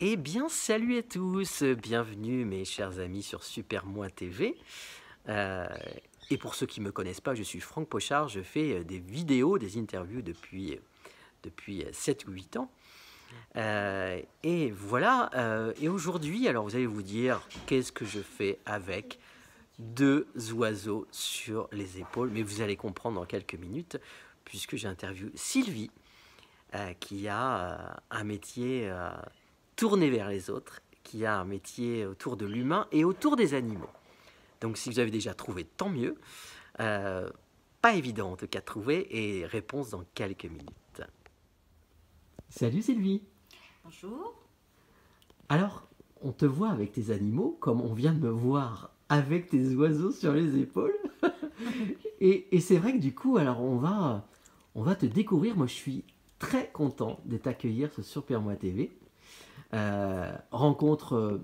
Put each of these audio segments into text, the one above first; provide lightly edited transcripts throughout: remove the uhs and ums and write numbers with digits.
Eh bien, salut à tous, bienvenue mes chers amis sur Super Moi TV. Euh, et pour ceux qui ne me connaissent pas, je suis Franck Pochard, je fais des vidéos, des interviews depuis 7 ou 8 ans. Et voilà, et aujourd'hui, alors vous allez vous dire, qu'est-ce que je fais avec deux oiseaux sur les épaules? Mais vous allez comprendre dans quelques minutes, puisque j'interviewe Sylvie, qui a un métier tourné vers les autres, qui a un métier autour de l'humain et autour des animaux. Donc si vous avez déjà trouvé, tant mieux. Pas évident en tout cas de trouver, et réponse dans quelques minutes. Salut Sylvie. Bonjour. Alors, on te voit avec tes animaux, comme on vient de me voir avec tes oiseaux sur les épaules. et c'est vrai que du coup, alors on va te découvrir. Moi, je suis très content de t'accueillir sur Super Moi TV. Rencontre,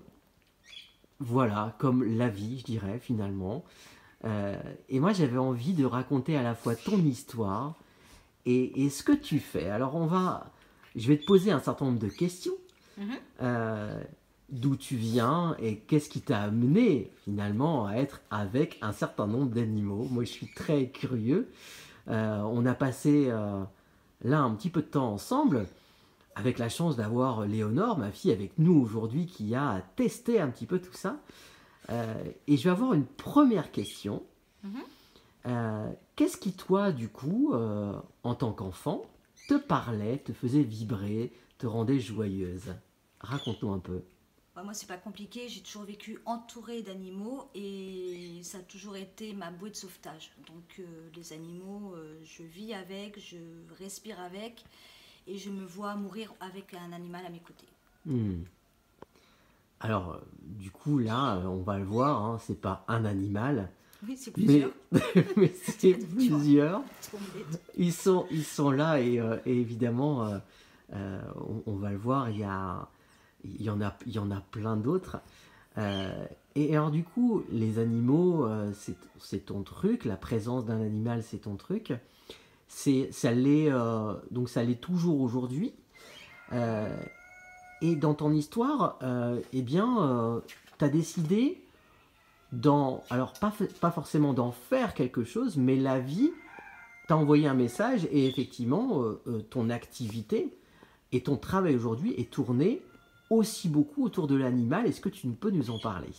voilà, comme la vie, je dirais, finalement. Et moi, j'avais envie de raconter à la fois ton histoire et ce que tu fais. Alors, je vais te poser un certain nombre de questions. D'où tu viens et qu'est-ce qui t'a amené finalement à être avec un certain nombre d'animaux. Moi, je suis très curieux. On a passé là un petit peu de temps ensemble, avec la chance d'avoir Léonore, ma fille, avec nous aujourd'hui, qui a testé un petit peu tout ça. Et je vais avoir une première question. Qu'est-ce qui, toi, du coup, en tant qu'enfant, te parlait, te faisait vibrer, te rendait joyeuse? Raconte-nous un peu. Moi, c'est pas compliqué. J'ai toujours vécu entourée d'animaux et ça a toujours été ma bouée de sauvetage. Donc, les animaux, je vis avec, je respire avec et je me vois mourir avec un animal à mes côtés. Alors, du coup, là, on va le voir, hein, c'est pas un animal, Oui, c'est plusieurs. mais c'est Il y a de plusieurs. Tombées. Ils sont là et évidemment, on va le voir, il y en a plein d'autres. Et alors, du coup, les animaux, c'est ton truc, la présence d'un animal, c'est ton truc. Donc ça l'est toujours aujourd'hui. Et dans ton histoire, eh bien, tu as décidé alors pas forcément d'en faire quelque chose, mais la vie t'a envoyé un message et effectivement, ton activité et ton travail aujourd'hui est tourné aussi beaucoup autour de l'animal. Est-ce que tu peux nous en parler?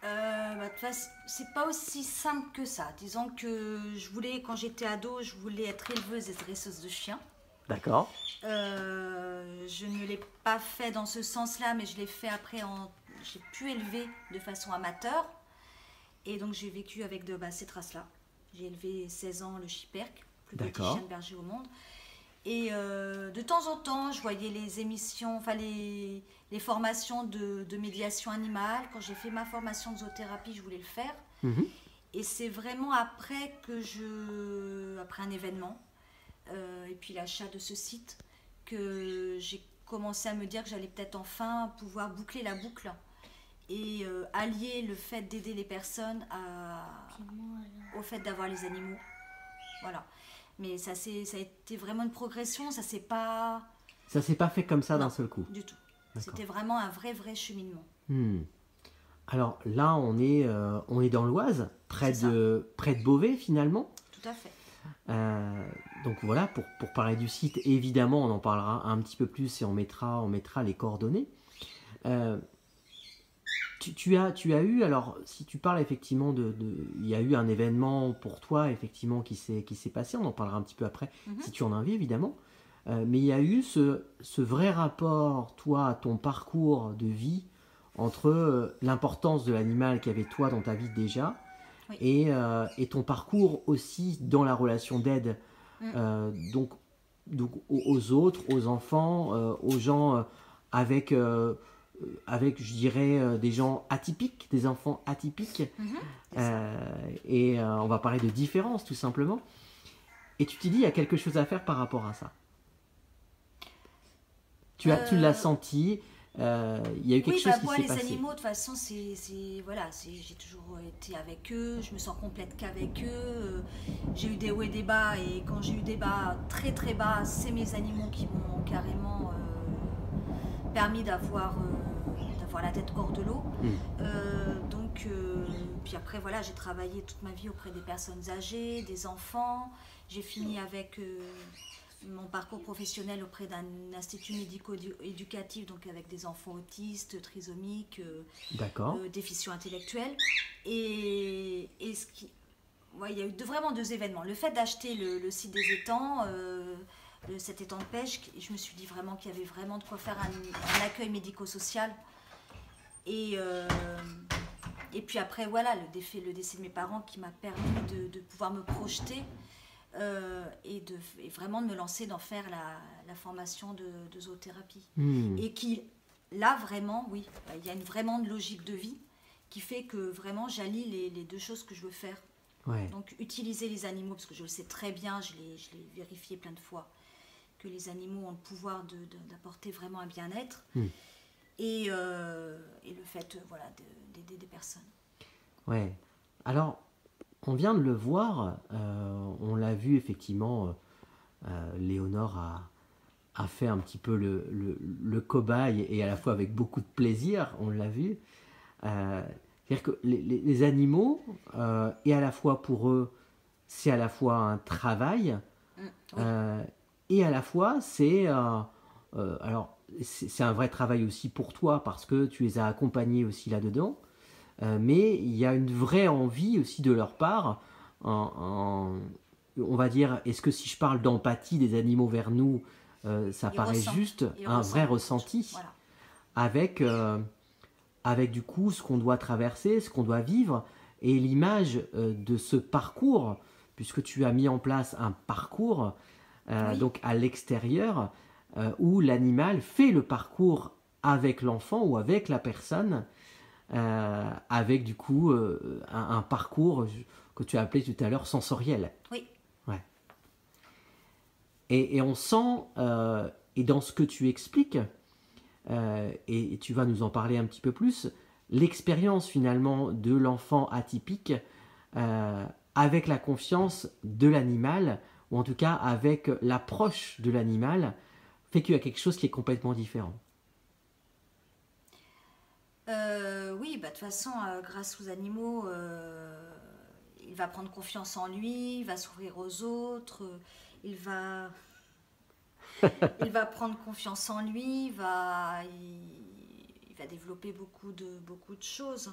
De toute façon, c'est pas aussi simple que ça. Disons que quand j'étais ado, je voulais être éleveuse et dresseuse de chiens. D'accord. Je ne l'ai pas fait dans ce sens-là, mais je l'ai fait après. J'ai pu élever de façon amateur. Et donc j'ai vécu avec ces traces-là. J'ai élevé 16 ans le chiperque, le plus petit chien de berger au monde. Et de temps en temps, je voyais les émissions, enfin les formations de médiation animale. Quand j'ai fait ma formation de zoothérapie, je voulais le faire. Et c'est vraiment après après un événement, et puis l'achat de ce site, que j'ai commencé à me dire que j'allais peut-être enfin pouvoir boucler la boucle et allier le fait d'aider les personnes au fait d'avoir les animaux. Voilà. Mais ça a été vraiment une progression, ça s'est pas fait comme ça d'un seul coup? Du tout. C'était vraiment un vrai cheminement. Alors là, on est dans l'Oise, près de Beauvais finalement. Tout à fait. Donc voilà, pour parler du site, évidemment, on en parlera un petit peu plus et on mettra les coordonnées. Tu as eu, alors si tu parles effectivement il y a eu un événement pour toi effectivement qui s'est passé, on en parlera un petit peu après, si tu en as envie évidemment, mais il y a eu ce vrai rapport, toi, à ton parcours de vie, entre l'importance de l'animal qu'il y avait toi dans ta vie déjà, et ton parcours aussi dans la relation d'aide, donc aux autres, aux enfants, aux gens avec, je dirais, des gens atypiques, des enfants atypiques. Et on va parler de différence tout simplement. Et tu t'es dit, il y a quelque chose à faire par rapport à ça. Tu l'as senti, il y a eu quelque chose qui s'est passé. Les animaux, de toute façon, j'ai toujours été avec eux, je me sens complète qu'avec eux. J'ai eu des hauts et des bas, et quand j'ai eu des bas très très bas, c'est mes animaux qui m'ont carrément permis d'avoir la tête hors de l'eau. Puis après, voilà, j'ai travaillé toute ma vie auprès des personnes âgées, des enfants. J'ai fini avec mon parcours professionnel auprès d'un institut médico-éducatif, donc avec des enfants autistes, trisomiques, déficients intellectuels. Et ce qui... Ouais, il y a eu vraiment 2 événements. Le fait d'acheter le site des étangs, cet étang de pêche, je me suis dit vraiment qu'il y avait vraiment de quoi faire un accueil médico-social. Et puis après, voilà, le décès de mes parents qui m'a permis de pouvoir me projeter et vraiment de me lancer d'en faire la formation de zoothérapie. Et qui, là, vraiment, oui, il y a vraiment une logique de vie qui fait que vraiment j'allie les 2 choses que je veux faire. Donc utiliser les animaux, parce que je le sais très bien, je l'ai vérifié plein de fois, que les animaux ont le pouvoir d'apporter vraiment un bien-être. Et le fait voilà, d'aider des personnes. Ouais. Alors, on vient de le voir, on l'a vu effectivement, Léonore a fait un petit peu le cobaye et à la fois avec beaucoup de plaisir, on l'a vu. C'est-à-dire que les animaux, et à la fois pour eux, c'est à la fois un travail, et à la fois c'est alors c'est un vrai travail aussi pour toi parce que tu les as accompagnés aussi là-dedans, mais il y a une vraie envie aussi de leur part, on va dire, est-ce que si je parle d'empathie des animaux vers nous, ça paraît juste un vrai ressenti, voilà. Avec du coup ce qu'on doit traverser, ce qu'on doit vivre, et l'image de ce parcours, puisque tu as mis en place un parcours, donc à l'extérieur, où l'animal fait le parcours avec l'enfant ou avec la personne, avec du coup un parcours que tu as appelé tout à l'heure sensoriel. Oui. Ouais. Et on sent, et dans ce que tu expliques, et tu vas nous en parler un petit peu plus, l'expérience finalement de l'enfant atypique avec la confiance de l'animal, ou en tout cas avec l'approche de l'animal, fait qu'il y a quelque chose qui est complètement différent. Oui, de toute façon, grâce aux animaux, il va prendre confiance en lui, il va s'ouvrir aux autres, il va prendre confiance en lui, il va développer beaucoup de choses.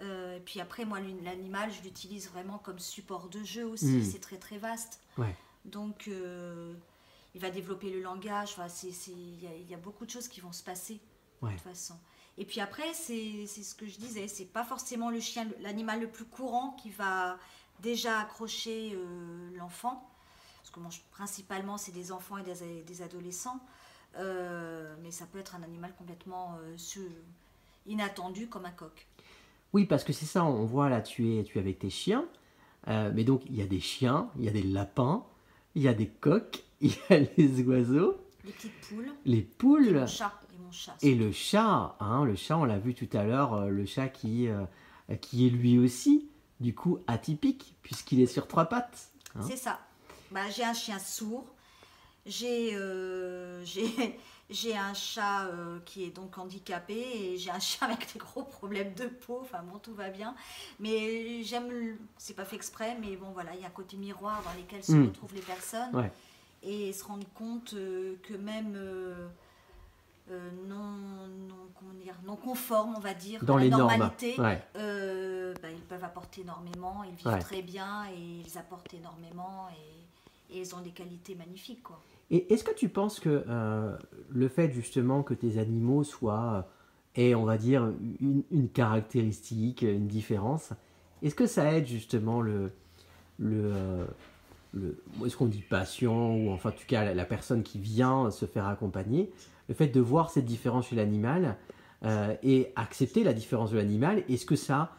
Et puis après, moi, l'animal, je l'utilise vraiment comme support de jeu aussi, c'est très très vaste. Ouais. Donc, il va développer le langage, il y a beaucoup de choses qui vont se passer de toute façon. Et puis après, c'est ce que je disais, c'est pas forcément l'animal le plus courant qui va déjà accrocher l'enfant. Parce que moi, principalement, c'est des enfants et des adolescents. Mais ça peut être un animal complètement inattendu, comme un coq. Oui, parce que c'est ça, on voit là, tu es avec tes chiens. Mais donc, il y a des chiens, il y a des lapins, il y a des coqs, il y a les oiseaux. Les petites poules. Les poules. Et mon chat. Et le chat, le chat, on l'a vu tout à l'heure, le chat qui est lui aussi, du coup, atypique, puisqu'il est sur 3 pattes. Hein. C'est ça. J'ai un chien sourd, j'ai un chat qui est donc handicapé, et j'ai un chat avec des gros problèmes de peau, enfin bon, tout va bien. Mais c'est pas fait exprès, mais bon voilà, il y a un côté miroir dans lequel se retrouvent les personnes, et se rendre compte que même... non conformes, on va dire, dans à la les normalité, normes. Ils peuvent apporter énormément, ils vivent très bien et ils apportent énormément et ils ont des qualités magnifiques, quoi. Et est-ce que tu penses que le fait justement que tes animaux aient, on va dire, une caractéristique, une différence, est-ce que ça aide justement est-ce qu'on dit patient, ou enfin en tout cas la personne qui vient se faire accompagner, le fait de voir cette différence chez l'animal et accepter la différence de l'animal, est-ce que ça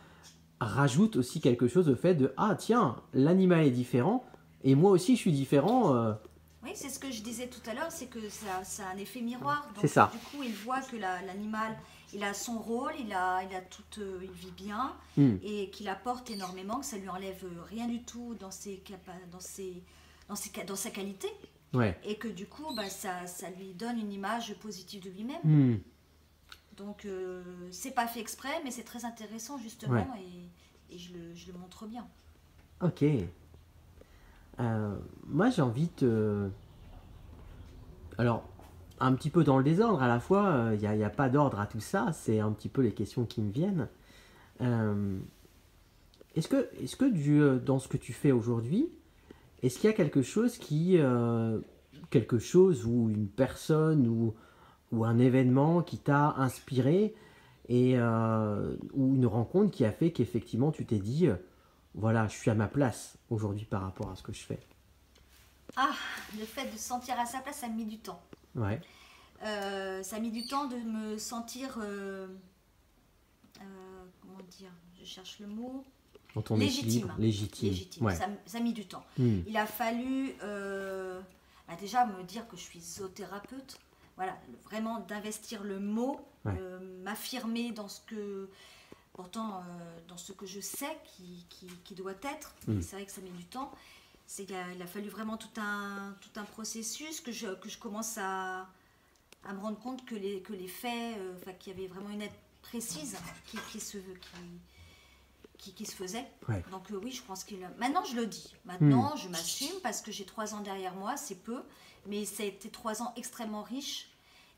rajoute aussi quelque chose au fait de ah tiens, l'animal est différent et moi aussi je suis différent. Oui, c'est ce que je disais tout à l'heure, c'est que ça a un effet miroir. Donc, c'est ça. Du coup, il voit que l'animal, il a son rôle, il vit bien et qu'il apporte énormément, que ça lui enlève rien du tout dans sa qualité. Ouais. Et que du coup, bah, ça lui donne une image positive de lui-même. Hmm. Donc, c'est pas fait exprès, mais c'est très intéressant justement, Ouais. et je le montre bien. Ok. Moi, j'ai envie de... Alors, un petit peu dans le désordre à la fois, il n'y a pas d'ordre à tout ça, c'est un petit peu les questions qui me viennent. Euh, est-ce que dans ce que tu fais aujourd'hui, est-ce qu'il y a quelque chose ou une personne ou un événement qui t'a inspiré ou une rencontre qui a fait qu'effectivement tu t'es dit, voilà, je suis à ma place aujourd'hui par rapport à ce que je fais. Ah, le fait de se sentir à sa place, ça a mis du temps. Ouais, Ça a mis du temps de me sentir, comment dire, je cherche le mot, dans ton légitime. équilibre, légitime. Ouais. Ça a mis du temps. Hmm. Il a fallu bah déjà me dire que je suis zoothérapeute. Voilà, vraiment d'investir le mot, Ouais. m'affirmer dans ce que, pourtant, dans ce que je sais qui doit être. Mm. C'est vrai que ça met du temps. Il a fallu vraiment tout un processus que je commence à me rendre compte que les faits, qu'il y avait vraiment une aide précise qui se faisait. Ouais. Donc oui, je pense qu'il... Maintenant, je le dis. Maintenant, je m'assume parce que j'ai 3 ans derrière moi, c'est peu. Mais ça a été 3 ans extrêmement riches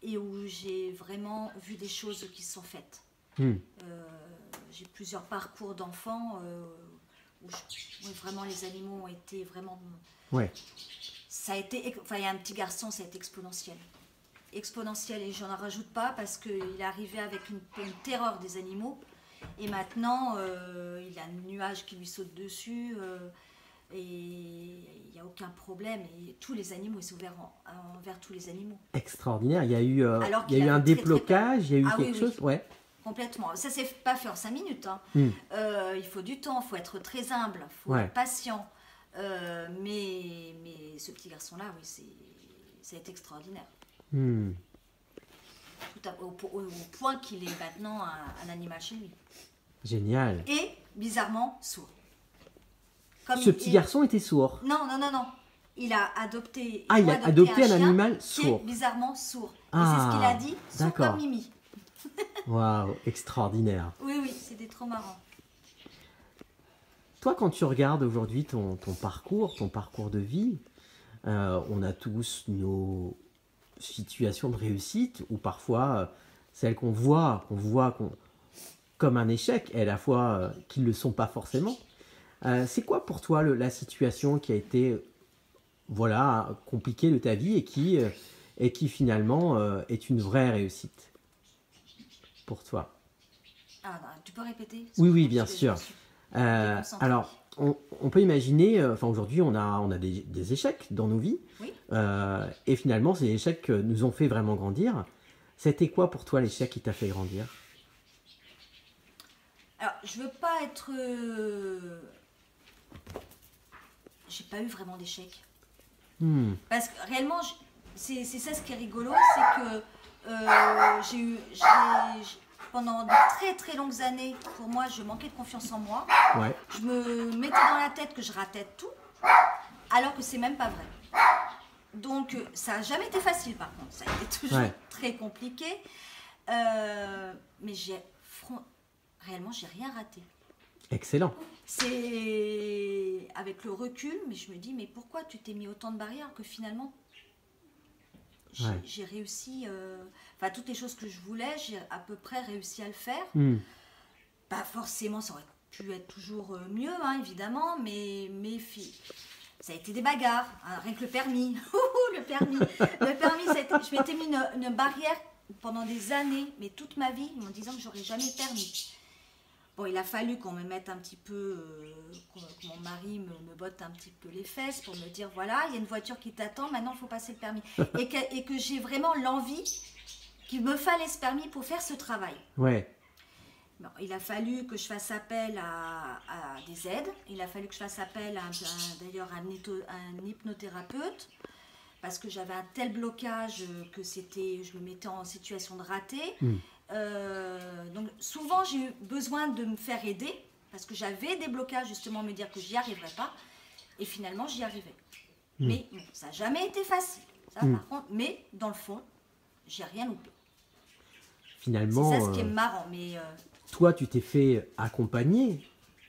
et où j'ai vraiment vu des choses qui se sont faites. Hmm. J'ai plusieurs parcours d'enfants où vraiment les animaux ont été vraiment... Ouais. Ça a été... Enfin, il y a un petit garçon, ça a été exponentiel. Exponentiel, et j'en rajoute pas parce qu'il est arrivé avec une terreur des animaux. Et maintenant, il a un nuage qui lui saute dessus et il n'y a aucun problème. Et tous les animaux, il s'est ouvert envers tous les animaux. Extraordinaire. Il y a eu, Alors il y a qu'il eu un avait très, déblocage, il y a eu Ah oui, quelque oui. chose. Ouais. Complètement. Ça ne s'est pas fait en 5 minutes. Hein. Il faut du temps, il faut être très humble, il faut Ouais. être patient. Mais ce petit garçon-là, oui, ça a été extraordinaire. Hmm. Au point qu'il est maintenant un animal chez lui. Génial. Et bizarrement sourd. Comme Ce petit garçon était sourd. Non. Il a adopté. Ah, il a adopté un chien animal qui sourd. est bizarrement sourd. Ah, et c'est ce qu'il a dit, sourd d'accord. comme Mimi. Waouh, extraordinaire. Oui, c'était trop marrant. Toi, quand tu regardes aujourd'hui ton parcours de vie, on a tous nos situations de réussite ou parfois celles qu'on voit comme un échec et à la fois qui ne le sont pas forcément. C'est quoi pour toi la situation qui a été voilà, compliquée de ta vie et qui finalement est une vraie réussite pour toi? Ah, non, tu peux répéter? Oui, bien sûr. déconcentrée. Alors, on peut imaginer, enfin aujourd'hui, on a des échecs dans nos vies, Oui. et finalement, ces échecs nous ont fait vraiment grandir. C'était quoi pour toi l'échec qui t'a fait grandir? Alors, je veux pas être. J'ai pas eu vraiment d'échec. Parce que réellement, c'est ça ce qui est rigolo, c'est que pendant de très très longues années, pour moi, je manquais de confiance en moi. Ouais. Je me mettais dans la tête que je ratais tout, alors que c'est même pas vrai. Donc, ça n'a jamais été facile par contre, ça a été toujours très compliqué. Mais réellement, j'ai rien raté. Excellent. C'est avec le recul, mais je me dis, mais pourquoi tu t'es mis autant de barrières que finalement j'ai réussi, enfin toutes les choses que je voulais, j'ai à peu près réussi à le faire. Pas forcément, ça aurait pu être toujours mieux, hein, évidemment, mais ça a été des bagarres, hein, rien que le permis. Le permis, je m'étais mis une barrière pendant des années, mais toute ma vie, en me disant que j'aurais jamais le permis. Bon, il a fallu qu'on me mette un petit peu, que mon mari me botte un petit peu les fesses pour me dire, voilà, il y a une voiture qui t'attend, maintenant il faut passer le permis. et que j'ai vraiment l'envie qu'il me fallait ce permis pour faire ce travail. Ouais. Bon, il a fallu que je fasse appel à des aides, il a fallu que je fasse appel à un hypnothérapeute, parce que j'avais un tel blocage que je me mettais en situation de raté. Donc souvent j'ai eu besoin de me faire aider parce que j'avais des blocages justement, me dire que j'y arriverais pas, et finalement j'y arrivais. Mais bon, ça n'a jamais été facile. Ça, par contre, mais dans le fond, j'ai rien loupé. Finalement, c'est ça ce qui est marrant. Mais toi, tu t'es fait accompagner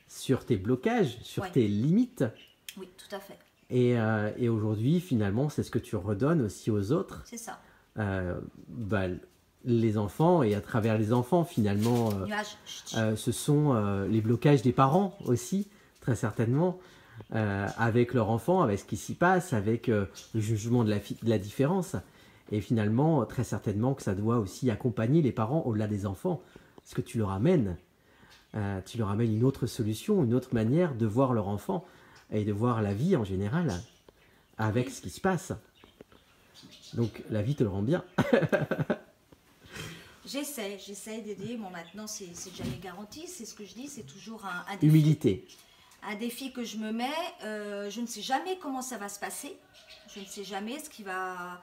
sur tes blocages, sur tes limites. oui, tout à fait. Et aujourd'hui, finalement, c'est ce que tu redonnes aussi aux autres. C'est ça. Les enfants, et à travers les enfants, finalement, ce sont les blocages des parents aussi, très certainement, avec leur enfant, avec ce qui s'y passe, avec le jugement de la différence. Et finalement, très certainement que ça doit aussi accompagner les parents au-delà des enfants, parce que tu leur amènes une autre solution, une autre manière de voir leur enfant et de voir la vie en général avec ce qui se passe. Donc la vie te le rend bien. J'essaie d'aider. Bon, maintenant, c'est jamais garanti. C'est ce que je dis, c'est toujours un défi. Humilité. Un défi que je me mets. Je ne sais jamais comment ça va se passer. Je ne sais jamais ce qui va...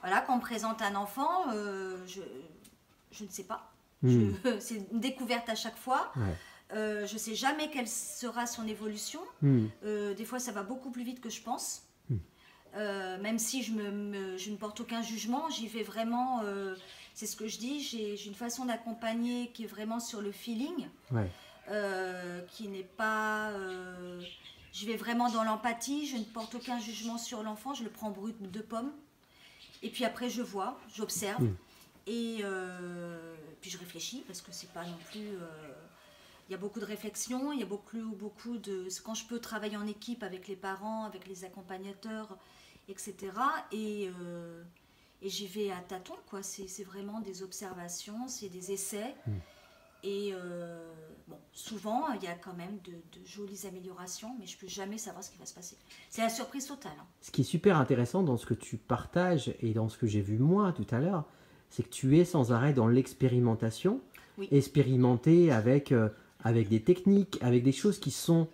Voilà, quand on me présente un enfant, je ne sais pas. C'est une découverte à chaque fois. Ouais. Je ne sais jamais quelle sera son évolution. Des fois, ça va beaucoup plus vite que je pense. Même si je ne porte aucun jugement, j'y vais vraiment... c'est ce que je dis, j'ai une façon d'accompagner qui est vraiment sur le feeling. Ouais. Qui n'est pas... je vais vraiment dans l'empathie, je ne porte aucun jugement sur l'enfant, je le prends brut de pomme. Et puis après, je vois, j'observe. Et puis je réfléchis, parce que c'est pas non plus... il y a beaucoup de réflexion, il y a beaucoup de... Quand je peux travailler en équipe avec les parents, avec les accompagnateurs, etc. Et j'y vais à tâtons, quoi. C'est vraiment des observations, c'est des essais. Et bon, souvent, il y a quand même de jolies améliorations, mais je ne peux jamais savoir ce qui va se passer. C'est la surprise totale. Hein. Ce qui est super intéressant dans ce que tu partages et dans ce que j'ai vu moi tout à l'heure, c'est que tu es sans arrêt dans l'expérimentation, expérimenter avec des techniques, avec des choses qui sont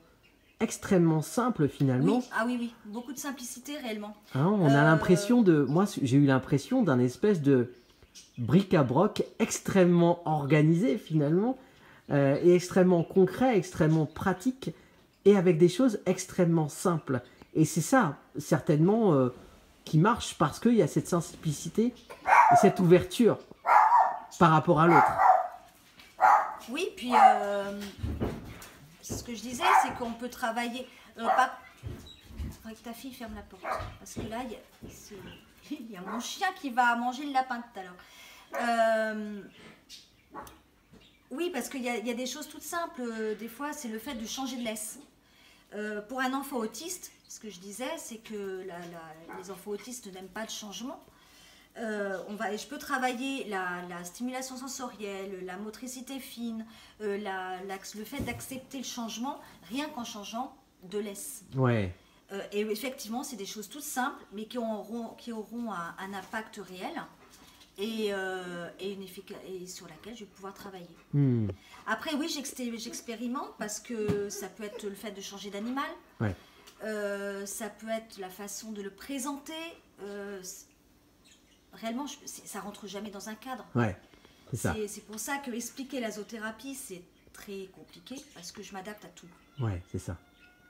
extrêmement simples finalement. Oui. Ah oui, beaucoup de simplicité réellement. Hein, on a l'impression de... Moi, j'ai eu l'impression d'un espèce de bric-à-broc extrêmement organisé finalement, et extrêmement concret, extrêmement pratique, et avec des choses extrêmement simples. Et c'est ça, certainement, qui marche parce qu'il y a cette simplicité et cette ouverture par rapport à l'autre. Oui, puis ce que je disais, c'est qu'on peut travailler... Il faudrait que ta fille ferme la porte, parce que là, il y a mon chien qui va manger le lapin tout à l'heure. Oui, parce qu'il y a des choses toutes simples. Des fois, c'est le fait de changer de laisse. Pour un enfant autiste, ce que je disais, c'est que les enfants autistes n'aiment pas le changement. Je peux travailler la stimulation sensorielle, la motricité fine, le fait d'accepter le changement, rien qu'en changeant de laisse. Ouais. Et effectivement, c'est des choses toutes simples, mais qui auront un impact réel et sur laquelle je vais pouvoir travailler. Après, oui, j'expérimente parce que ça peut être le fait de changer d'animal, ça peut être la façon de le présenter. Réellement, ça rentre jamais dans un cadre. Ouais, c'est ça. C'est pour ça que expliquer la zoothérapie, c'est très compliqué parce que je m'adapte à tout. Ouais, c'est ça.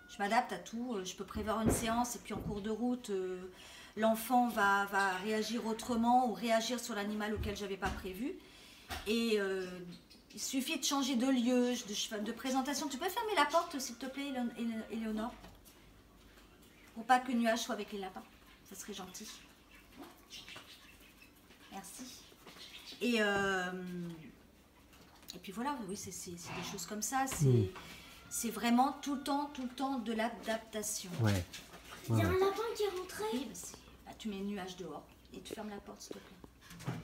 Je m'adapte à tout. Je peux prévoir une séance et puis en cours de route, l'enfant va réagir autrement ou réagir sur l'animal auquel je n'avais pas prévu. Et il suffit de changer de lieu, de présentation. Tu peux fermer la porte, s'il te plaît, Éléonore, pour pas que Nuage soit avec les lapins. Ça serait gentil. Merci. Et puis voilà, oui, c'est des choses comme ça. C'est vraiment tout le temps de l'adaptation. Ouais. Il y a un lapin qui est rentré. Oui, tu mets Nuage dehors et tu fermes la porte, s'il te plaît.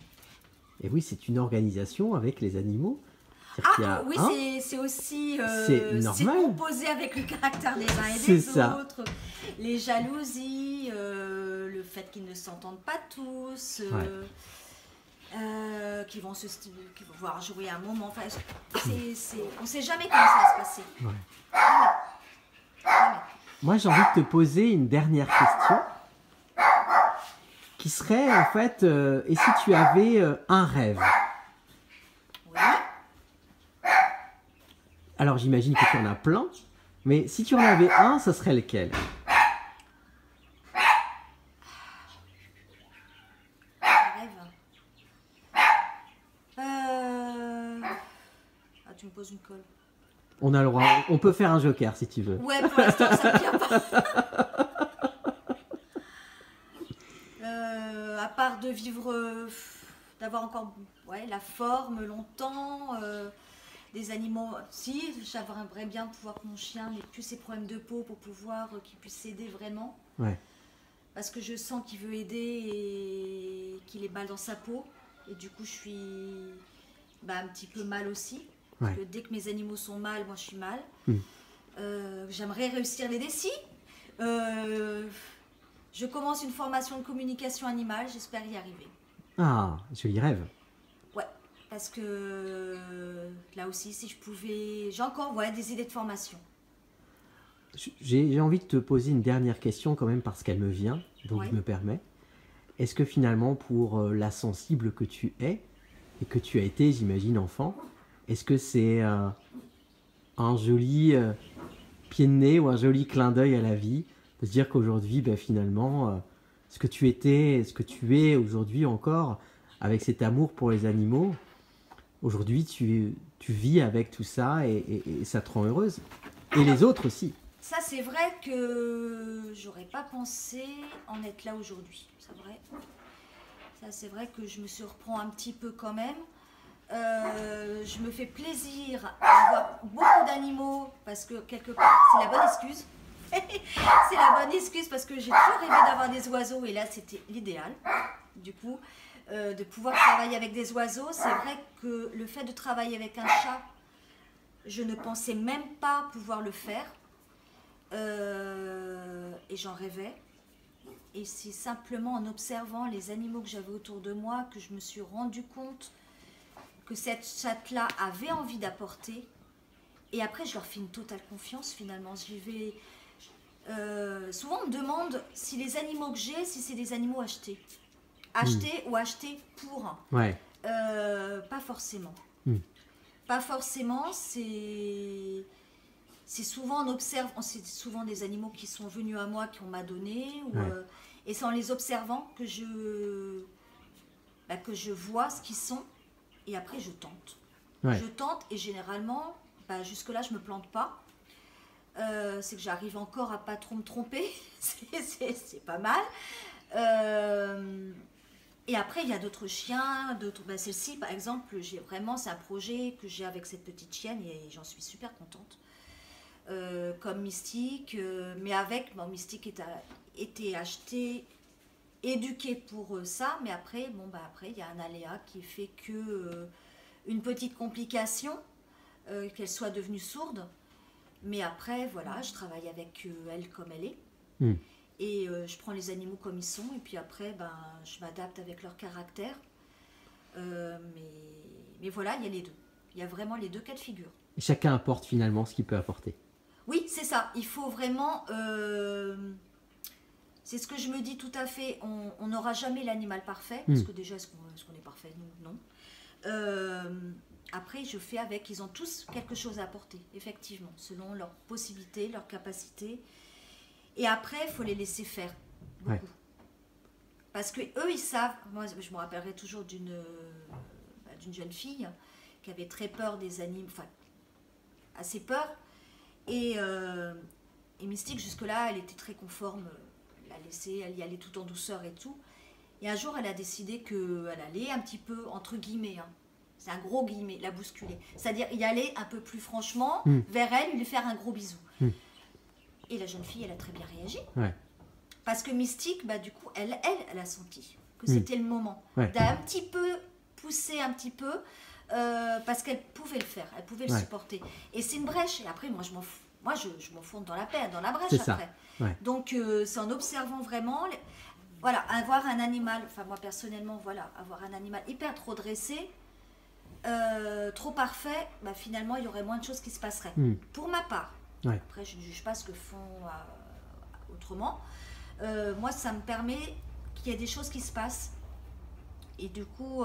Et oui, c'est une organisation avec les animaux. Oui, c'est aussi c'est composé avec le caractère des uns et des autres, les jalousies, le fait qu'ils ne s'entendent pas tous, qui vont voir jouer un moment. Enfin, on ne sait jamais comment ça va se passer. Ouais. Jamais. Moi, j'ai envie de te poser une dernière question, qui serait en fait, et si tu avais un rêve? Oui. Alors j'imagine que tu en as plein, mais si tu en avais un, ce serait lequel? tu me poses une colle. On a le droit, on peut faire un joker si tu veux. Ouais, pour l'instant, ça ne vient pas. À part de vivre, d'avoir encore la forme longtemps, des animaux. Si, j'aimerais bien pouvoir que mon chien n'ait plus ses problèmes de peau pour pouvoir qu'il puisse s'aider vraiment. Ouais. Parce que je sens qu'il veut aider et qu'il est mal dans sa peau. Et du coup, je suis un petit peu mal aussi. Parce que dès que mes animaux sont mal, moi je suis mal. J'aimerais réussir les décis. Je commence une formation de communication animale, j'espère y arriver. Ah, joli rêve. Ouais, parce que là aussi, si je pouvais... J'ai encore des idées de formation. J'ai envie de te poser une dernière question quand même parce qu'elle me vient, donc je me permets. Est-ce que finalement, pour la sensible que tu es, et que tu as été, j'imagine, enfant, est-ce que c'est un joli pied de nez ou un joli clin d'œil à la vie de se dire qu'aujourd'hui, finalement, ce que tu étais, ce que tu es aujourd'hui encore, avec cet amour pour les animaux, aujourd'hui, tu vis avec tout ça et ça te rend heureuse. Et les autres aussi. Ça, c'est vrai que j'aurais pas pensé en être là aujourd'hui. C'est vrai. Ça, c'est vrai que je me surprends un petit peu quand même. Je me fais plaisir à avoir beaucoup d'animaux parce que quelque part, c'est la bonne excuse. C'est la bonne excuse parce que j'ai toujours rêvé d'avoir des oiseaux et là, c'était l'idéal. Du coup, de pouvoir travailler avec des oiseaux, c'est vrai que le fait de travailler avec un chat, je ne pensais même pas pouvoir le faire. Et j'en rêvais. Et c'est simplement en observant les animaux que j'avais autour de moi que je me suis rendu compte que cette chatte-là avait envie d'apporter. Et après, je leur fais une totale confiance finalement. J'y vais. Souvent, on me demande si les animaux que j'ai, si c'est des animaux achetés. Achetés ou achetés pour. Ouais. Pas forcément. Pas forcément, c'est souvent c'est souvent des animaux qui sont venus à moi, qu'on m'a donné, et c'est en les observant que je vois ce qu'ils sont, et après je tente. Je tente, et généralement, jusque-là je me plante pas. C'est que j'arrive encore à pas trop me tromper, c'est pas mal. Et après, il y a d'autres chiens, celle-ci, par exemple, c'est un projet que j'ai avec cette petite chienne et j'en suis super contente. Comme Mystique, mais Mystique était acheté, éduqué pour ça, mais après, il y a un aléa qui fait que une petite complication, qu'elle soit devenue sourde. Mais après, je travaille avec elle comme elle est. Et je prends les animaux comme ils sont, et puis après, je m'adapte avec leur caractère. Mais voilà, il y a les deux. Il y a vraiment les deux cas de figure. Et chacun apporte finalement ce qu'il peut apporter. Oui, c'est ça. Il faut vraiment... c'est ce que je me dis tout à fait. On n'aura jamais l'animal parfait, parce que déjà, est-ce qu'on est parfait? Nous, non. Après, je fais avec. Ils ont tous quelque chose à apporter, effectivement, selon leurs possibilités, leurs capacités. Et après, il faut les laisser faire, beaucoup. Parce qu'eux, ils savent... Moi, je me rappellerai toujours d'une jeune fille qui avait très peur des animaux, enfin, assez peur. Et Mystique, jusque-là, elle était très conforme. Elle y allait tout en douceur et tout. Et un jour, elle a décidé qu'elle allait un petit peu, entre guillemets, c'est un gros guillemet, la bousculer. C'est-à-dire y aller un peu plus franchement vers elle, lui faire un gros bisou. Et la jeune fille, elle a très bien réagi. Parce que Mystique, du coup, elle a senti que c'était le moment. D'un petit peu pousser un petit peu, parce qu'elle pouvait le faire, elle pouvait le supporter. Et c'est une brèche. Et après, moi, je m'en fous. Moi, je m'enfonce dans la brèche après. Donc, c'est en observant vraiment... Voilà, avoir un animal, enfin moi personnellement, avoir un animal hyper trop dressé, trop parfait, finalement, il y aurait moins de choses qui se passeraient. Pour ma part. Après, je ne juge pas ce que font autrement. Moi, ça me permet qu'il y ait des choses qui se passent et du coup,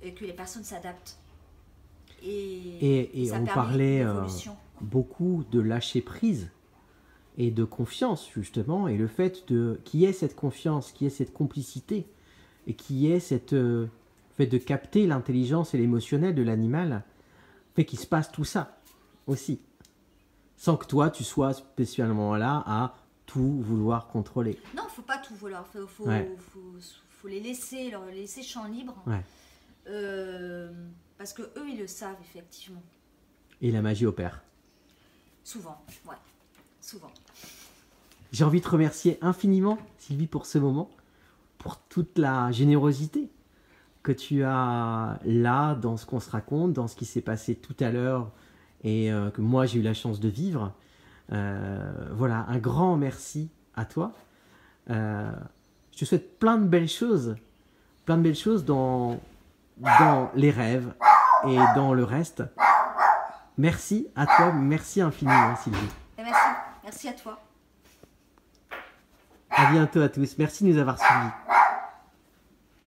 et que les personnes s'adaptent. Et on parlait beaucoup de lâcher prise et de confiance, justement, et le fait qu'il y ait cette confiance, qu'il y ait cette complicité, et qu'il y ait cette fait de capter l'intelligence et l'émotionnel de l'animal, fait qu'il se passe tout ça aussi. Sans que toi, tu sois spécialement là à tout vouloir contrôler. Non, faut pas tout vouloir. Ouais. Faut les laisser, leur laisser champ libre. Ouais. Parce que eux, ils le savent, effectivement. Et la magie opère. Souvent, ouais. Souvent. J'ai envie de te remercier infiniment, Sylvie, pour ce moment, pour toute la générosité que tu as là dans ce qu'on se raconte, dans ce qui s'est passé tout à l'heure et que moi j'ai eu la chance de vivre. Voilà, un grand merci à toi. Je te souhaite plein de belles choses dans les rêves et dans le reste. Merci à toi, merci infiniment, Sylvie. Et merci à toi. À bientôt à tous. Merci de nous avoir suivis.